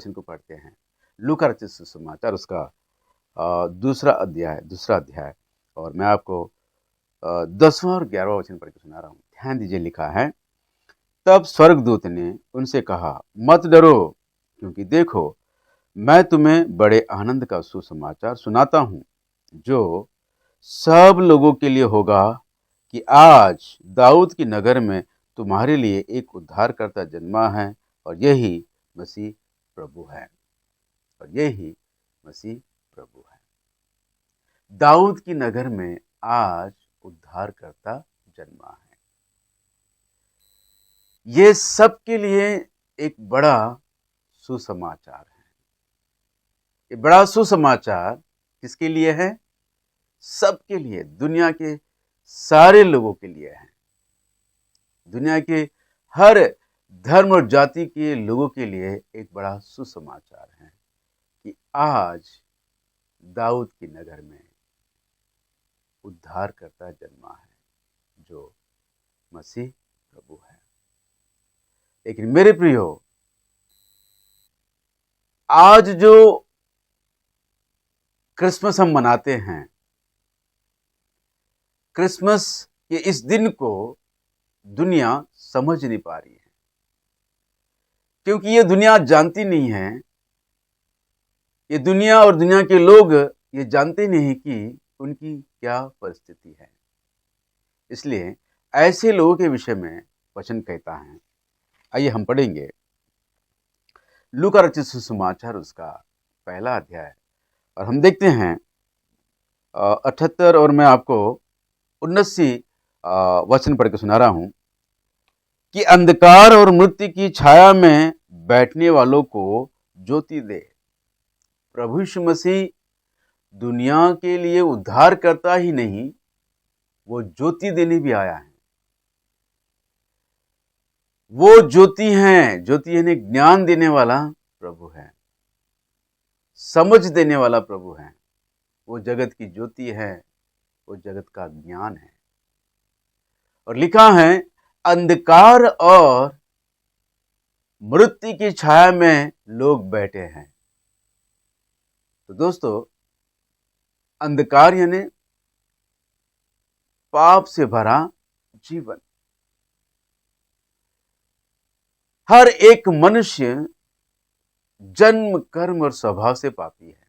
वचन को पढ़ते हैं। लूका रचित सुसमाचार उसका दूसरा अध्याय और मैं आपको 10वां और 11वां वचन पढ़ के सुना रहा हूँ। ध्यान दीजिए, लिखा है, तब स्वर्गदूत ने उनसे कहा, मत डरो, क्योंकि देखो मैं तुम्हें बड़े आनंद का सुसमाचार सुनाता हूँ, जो सब लोगों के लिए होगा, कि आज दाऊद की नगर में तुम्हारे लिए एक उद्धारकर्ता जन्मा है, और यही मसीह प्रभु है। और यही मसीह प्रभु है। दाऊद की नगर में आज उद्धारकर्ता जन्मा है। ये सबके लिए एक बड़ा सुसमाचार है। ये बड़ा सुसमाचार किसके लिए है? सबके लिए, दुनिया के सारे लोगों के लिए है। दुनिया के हर धर्म और जाति के लोगों के लिए एक बड़ा सुसमाचार है कि आज दाऊद की नगर में उद्धारकर्ता जन्मा है, जो मसीह प्रभु है। लेकिन मेरे प्रियो, आज जो क्रिसमस हम मनाते हैं, क्रिसमस के इस दिन को दुनिया समझ नहीं पा रही है, क्योंकि ये दुनिया जानती नहीं है, ये दुनिया और दुनिया के लोग ये जानते नहीं कि उनकी क्या परिस्थिति है। इसलिए ऐसे लोगों के विषय में वचन कहता है। आइए हम पढ़ेंगे लूका रचित सुसमाचार उसका पहला अध्याय, और हम देखते हैं 78 और मैं आपको 79 वचन पढ़ के सुना रहा हूं कि अंधकार और मृत्यु की छाया में बैठने वालों को ज्योति दे। प्रभु यीशु मसीह दुनिया के लिए उद्धार करता ही नहीं, वो ज्योति देने भी आया है। वो ज्योति है, ज्योति यानी ज्ञान देने वाला प्रभु है, समझ देने वाला प्रभु है। वो जगत की ज्योति है, वो जगत का ज्ञान है। और लिखा है, अंधकार और मृत्यु की छाया में लोग बैठे हैं। तो दोस्तों, अंधकार यानी पाप से भरा जीवन। हर एक मनुष्य जन्म, कर्म और स्वभाव से पापी है,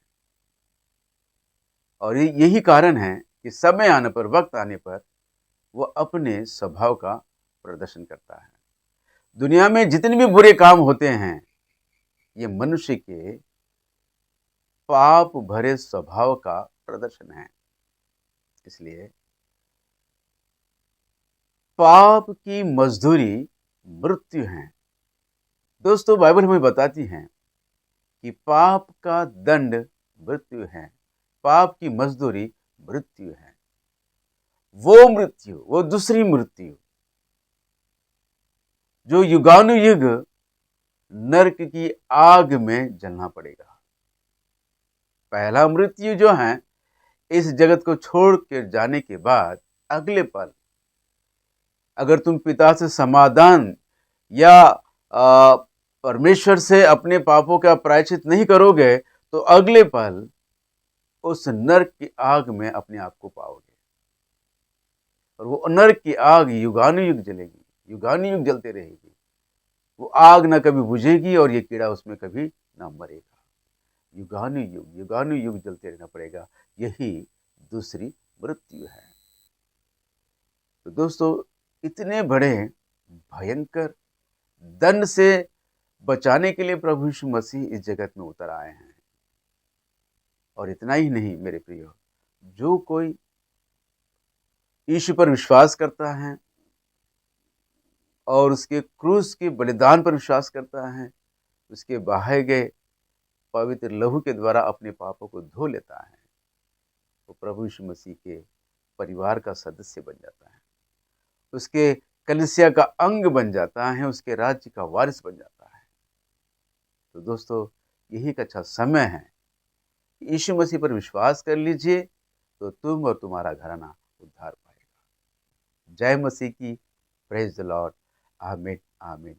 और यही कारण है कि समय आने पर, वक्त आने पर वो अपने स्वभाव का प्रदर्शन करता है। दुनिया में जितने भी बुरे काम होते हैं, ये मनुष्य के पाप भरे स्वभाव का प्रदर्शन है। इसलिए पाप की मजदूरी मृत्यु है। दोस्तों, बाइबल हमें बताती है कि पाप का दंड मृत्यु है, पाप की मजदूरी मृत्यु है। वो मृत्यु, वो दूसरी मृत्यु जो युगानुयुग नरक की आग में जलना पड़ेगा। पहला मृत्यु जो है, इस जगत को छोड़ कर जाने के बाद अगले पल अगर तुम पिता से समाधान या परमेश्वर से अपने पापों का प्रायश्चित नहीं करोगे, तो अगले पल उस नरक की आग में अपने आप को पाओगे। और वो नरक की आग युगानुयुग जलेगी, युगानुयुग जलते रहेगी। वो आग ना कभी बुझेगी और ये कीड़ा उसमें कभी ना मरेगा। युगानुयुग जलते रहना पड़ेगा। यही दूसरी मृत्यु है। तो दोस्तों, इतने बड़े भयंकर दंड से बचाने के लिए प्रभु यीशु मसीह इस जगत में उतर आए हैं। और इतना ही नहीं मेरे प्रियो, जो कोई यीशु पर विश्वास करता है और उसके क्रूस के बलिदान पर विश्वास करता है, उसके बहाए गए पवित्र लहू के द्वारा अपने पापों को धो लेता है, वो प्रभु यीशु मसीह के परिवार का सदस्य बन जाता है, उसके कलीसिया का अंग बन जाता है, उसके राज्य का वारिस बन जाता है। तो दोस्तों, यही एक अच्छा समय है, यीशु मसीह पर विश्वास कर लीजिए, तो तुम और तुम्हारा घराना उद्धार पाएगा। जय मसीह की। Praise the Lord. आमीन, आमीन।